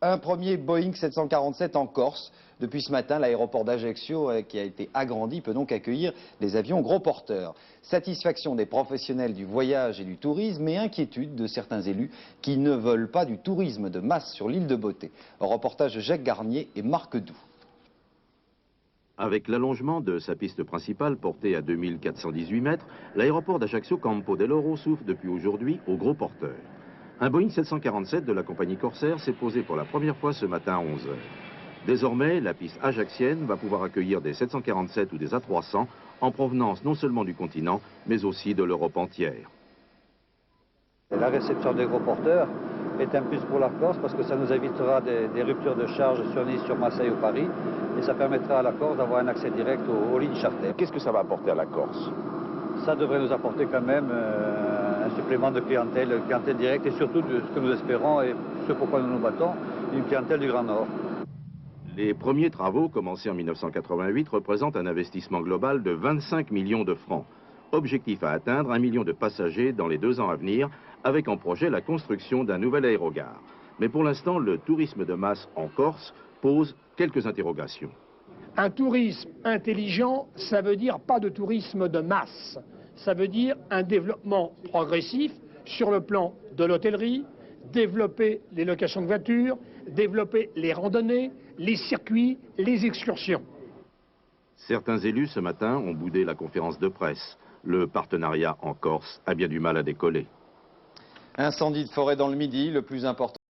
Un premier Boeing 747 en Corse. Depuis ce matin, l'aéroport d'Ajaccio, qui a été agrandi, peut donc accueillir des avions gros porteurs. Satisfaction des professionnels du voyage et du tourisme et inquiétude de certains élus qui ne veulent pas du tourisme de masse sur l'île de Beauté. Reportage de Jacques Garnier et Marc Doux. Avec l'allongement de sa piste principale portée à 2418 mètres, l'aéroport d'Ajaccio Campo dell'Oro souffre depuis aujourd'hui aux gros porteurs. Un Boeing 747 de la compagnie Corsair s'est posé pour la première fois ce matin à 11 h. Désormais, la piste ajaxienne va pouvoir accueillir des 747 ou des A300 en provenance non seulement du continent, mais aussi de l'Europe entière. La réception des gros porteurs est un plus pour la Corse parce que ça nous évitera des ruptures de charge sur Nice, sur Marseille ou Paris et ça permettra à la Corse d'avoir un accès direct aux lignes charter. Qu'est-ce que ça va apporter à la Corse? Ça devrait nous apporter quand même un supplément de clientèle directe et surtout de ce que nous espérons et ce pourquoi nous nous battons, une clientèle du Grand Nord. Les premiers travaux, commencés en 1988, représentent un investissement global de 25 millions de francs. Objectif à atteindre 1 million de passagers dans les 2 ans à venir, avec en projet la construction d'un nouvel aérogare. Mais pour l'instant, le tourisme de masse en Corse pose quelques interrogations. Un tourisme intelligent, ça veut dire pas de tourisme de masse. Ça veut dire un développement progressif sur le plan de l'hôtellerie, développer les locations de voitures, développer les randonnées, les circuits, les excursions. Certains élus ce matin ont boudé la conférence de presse. Le partenariat en Corse a bien du mal à décoller. Incendie de forêt dans le Midi, le plus important.